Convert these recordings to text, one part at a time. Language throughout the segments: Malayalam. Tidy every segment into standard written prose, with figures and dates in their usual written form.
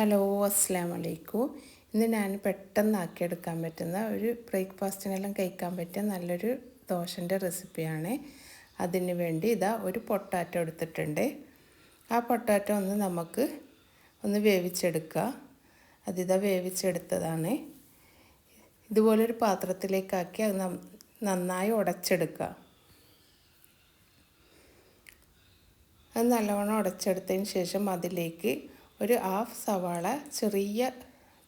ഹലോ, അസ്സലാമു അലൈക്കും. ഇന്ന് ഞാൻ പെട്ടെന്നാക്കിയെടുക്കാൻ പറ്റുന്ന ഒരു ബ്രേക്ക്ഫാസ്റ്റിനെല്ലാം കഴിക്കാൻ പറ്റിയ നല്ലൊരു ദോശൻ്റെ റെസിപ്പിയാണ്. അതിന് വേണ്ടി ഒരു പൊട്ടാറ്റോ എടുത്തിട്ടുണ്ട്. ആ പൊട്ടാറ്റോ നമുക്ക് വേവിച്ചെടുക്കുക. വേവിച്ചെടുത്തതാണ്. ഇതുപോലൊരു പാത്രത്തിലേക്കാക്കി അത് നന്നായി ഉടച്ചെടുക്കുക. അത് നല്ലവണ്ണം ഉടച്ചെടുത്തതിന് ശേഷം അതിലേക്ക് ഒരു ഹാഫ് സവാള ചെറിയ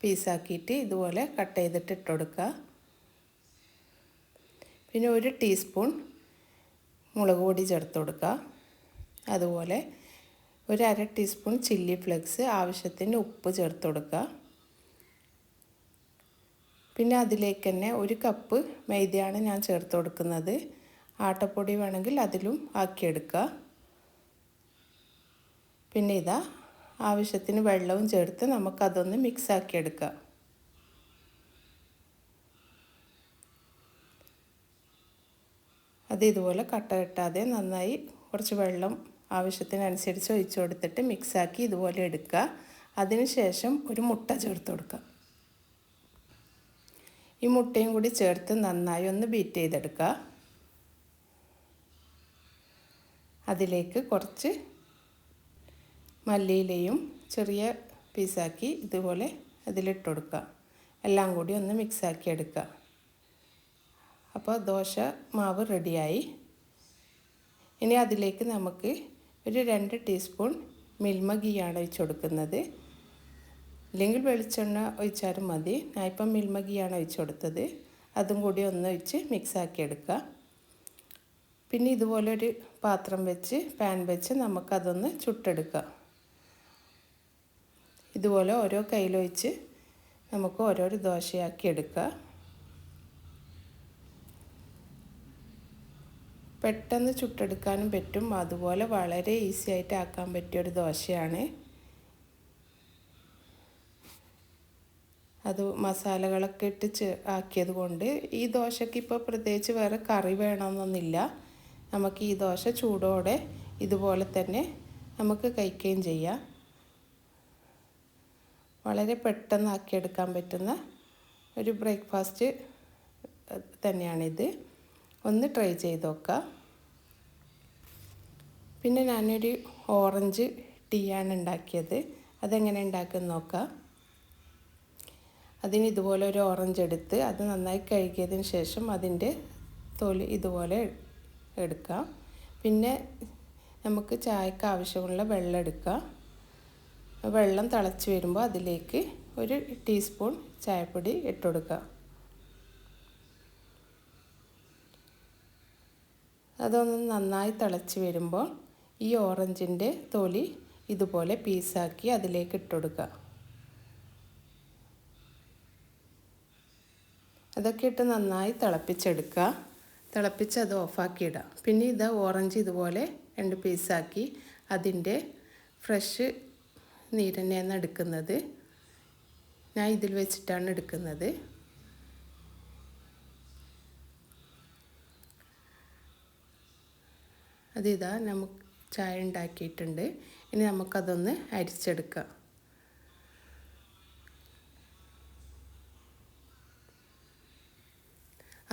പീസാക്കിയിട്ട് ഇതുപോലെ കട്ട് ചെയ്തിട്ട് ഇട്ട് കൊടുക്കുക. പിന്നെ 1 ടീസ്പൂൺ മുളക് പൊടി ചേർത്ത് കൊടുക്കുക. അതുപോലെ 1/2 ടീസ്പൂൺ ചില്ലി ഫ്ലേക്സ്, ആവശ്യത്തിന് ഉപ്പ് ചേർത്ത് കൊടുക്കുക. പിന്നെ അതിലേക്ക് തന്നെ 1 കപ്പ് മൈദയാണ് ഞാൻ ചേർത്ത് കൊടുക്കുന്നത്. ആട്ടപ്പൊടി വേണമെങ്കിൽ അതിലും ആക്കിയെടുക്കുക. പിന്നെ ആവശ്യത്തിന് വെള്ളവും ചേർത്ത് നമുക്കതൊന്ന് മിക്സാക്കി എടുക്കാം. ഇതുപോലെ കട്ട കെട്ടാതെ നന്നായി കുറച്ച് വെള്ളം ആവശ്യത്തിനനുസരിച്ച് ഒഴിച്ചു കൊടുത്തിട്ട് മിക്സാക്കി ഇതുപോലെ എടുക്കുക. അതിനുശേഷം ഒരു മുട്ട ചേർത്ത് കൊടുക്കുക. ഈ മുട്ടയും കൂടി ചേർത്ത് നന്നായി ഒന്ന് ബീറ്റ് ചെയ്തെടുക്കുക. അതിലേക്ക് കുറച്ച് മല്ലിയിലയും ചെറിയ പീസാക്കി ഇതുപോലെ അതിലിട്ട് കൊടുക്കുക. എല്ലാം കൂടി ഒന്ന് മിക്സാക്കി എടുക്കുക. അപ്പോൾ ദോശ മാവ് റെഡിയായി. ഇനി അതിലേക്ക് നമുക്ക് ഒരു 2 ടീസ്പൂൺ മിൽമ ഗീയാണ് ഒഴിച്ച് കൊടുക്കുന്നത്. അല്ലെങ്കിൽ വെളിച്ചെണ്ണ ഒഴിച്ചാലും മതി. ഞാൻ ഇപ്പം മിൽമ ഗീയാണ് ഒഴിച്ച് കൊടുത്തത്. അതും കൂടി ഒന്ന് ഒഴിച്ച് മിക്സാക്കി എടുക്കുക. പിന്നെ ഇതുപോലെ ഒരു പാൻ വെച്ച് നമുക്കതൊന്ന് ചുട്ടെടുക്കുക. ഇതുപോലെ ഓരോ കയ്യിലൊഴിച്ച് നമുക്ക് ഓരോരോ ദോശയാക്കി എടുക്കുക. പെട്ടെന്ന് ചുട്ടെടുക്കാനും പറ്റും. അതുപോലെ വളരെ ഈസി ആയിട്ട് ആക്കാൻ പറ്റിയൊരു ദോശയാണ്. മസാലകളൊക്കെ ഇട്ട് ആക്കിയത് കൊണ്ട് ഈ ദോശയ്ക്ക് ഇപ്പോൾ പ്രത്യേകിച്ച് വേറെ കറി വേണമെന്നൊന്നുമില്ല. നമുക്ക് ഈ ദോശ ചൂടോടെ ഇതുപോലെ തന്നെ നമുക്ക് കഴിക്കുകയും ചെയ്യാം. വളരെ പെട്ടെന്ന് ആക്കിയെടുക്കാൻ പറ്റുന്ന ഒരു ബ്രേക്ക്ഫാസ്റ്റ് തന്നെയാണിത്. ഒന്ന് ട്രൈ ചെയ്ത് നോക്കുക. പിന്നെ ഞാനൊരു ഓറഞ്ച് ടീ ആണ് ഉണ്ടാക്കിയത്. അതെങ്ങനെ ഉണ്ടാക്കുമെന്ന് നോക്കാം. അതിന് ഇതുപോലെ ഒരു ഓറഞ്ച് എടുത്ത് അത് നന്നായി കഴുകിയതിന് ശേഷം അതിൻ്റെ തൊലി ഇതുപോലെ എടുക്കാം. പിന്നെ നമുക്ക് ചായക്ക് ആവശ്യമുള്ള വെള്ളം എടുക്കുക. വെള്ളം തിളച്ച് വരുമ്പോൾ അതിലേക്ക് 1 ടീസ്പൂൺ ചായപ്പൊടി ഇട്ട് കൊടുക്കുക. അതൊന്ന് നന്നായി തിളച്ച് വരുമ്പോൾ ഈ ഓറഞ്ചിൻ്റെ തൊലി ഇതുപോലെ പീസാക്കി അതിലേക്ക് ഇട്ട് കൊടുക്കുക. അതൊക്കെ ഇട്ട് നന്നായി തിളപ്പിച്ചെടുക്കുക. തിളപ്പിച്ച് അത് ഓഫാക്കിയിടുക. പിന്നെ ഓറഞ്ച് ഇതുപോലെ 2 പീസാക്കി അതിൻ്റെ ഫ്രഷ് നീരന്നെയാണ് എടുക്കുന്നത്. ഞാൻ ഇതിൽ വെച്ചിട്ടാണ് എടുക്കുന്നത്. നമുക്ക് ചായ ഉണ്ടാക്കിയിട്ടുണ്ട്. ഇനി നമുക്കതൊന്ന് അരിച്ചെടുക്കാം.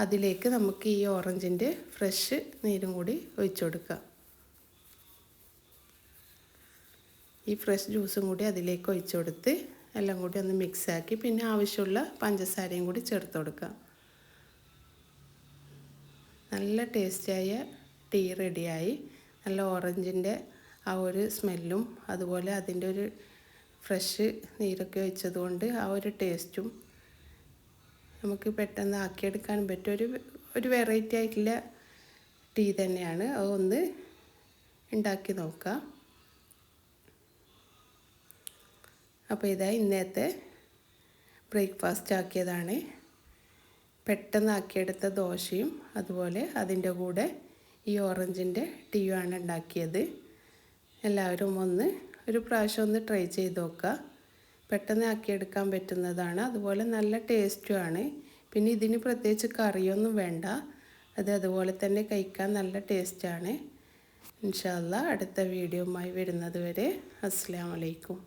അതിലേക്ക് നമുക്ക് ഈ ഓറഞ്ചിൻ്റെ ഫ്രഷ് നീരും കൂടി ഒഴിച്ചു കൊടുക്കാം. ഈ ഫ്രഷ് ജ്യൂസും കൂടി അതിലേക്ക് ഒഴിച്ചു കൊടുത്ത് എല്ലാം കൂടി ഒന്ന് മിക്സാക്കി പിന്നെ ആവശ്യമുള്ള പഞ്ചസാരയും കൂടി ചേർത്ത് കൊടുക്കാം. നല്ല ടേസ്റ്റിയായ ടീ റെഡിയായി. നല്ല ഓറഞ്ചിൻ്റെ ആ ഒരു സ്മെല്ലും അതുപോലെ അതിൻ്റെ ഒരു ഫ്രഷ് നീരൊക്കെ ഒഴിച്ചതുകൊണ്ട് ആ ഒരു ടേസ്റ്റും നമുക്ക് പെട്ടെന്ന് ആക്കിയെടുക്കാനും പറ്റും. ഒരു വെറൈറ്റി ആയിട്ടുള്ള ടീ തന്നെയാണ്. അതൊന്ന് ഉണ്ടാക്കി നോക്കാം. അപ്പോൾ ഇന്നത്തെ ബ്രേക്ക്ഫാസ്റ്റ് ആക്കിയതാണ്. പെട്ടെന്ന് ആക്കിയെടുത്ത ദോശയും അതുപോലെ അതിൻ്റെ കൂടെ ഈ ഓറഞ്ചിൻ്റെ ടീയുമാണ് ഉണ്ടാക്കിയത്. എല്ലാവരും ഒരു പ്രാവശ്യം ഒന്ന് ട്രൈ ചെയ്ത് നോക്കുക. പെട്ടെന്ന് ആക്കിയെടുക്കാൻ പറ്റുന്നതാണ്. അതുപോലെ നല്ല ടേസ്റ്റുമാണ്. പിന്നെ ഇതിന് പ്രത്യേകിച്ച് കറിയൊന്നും വേണ്ട. അതുപോലെ തന്നെ കഴിക്കാൻ നല്ല ടേസ്റ്റാണ്. ഇൻഷാ അല്ലാഹ് അടുത്ത വീഡിയോയുമായി വരുന്നത് വരെ അസ്സലാമു അലൈക്കും.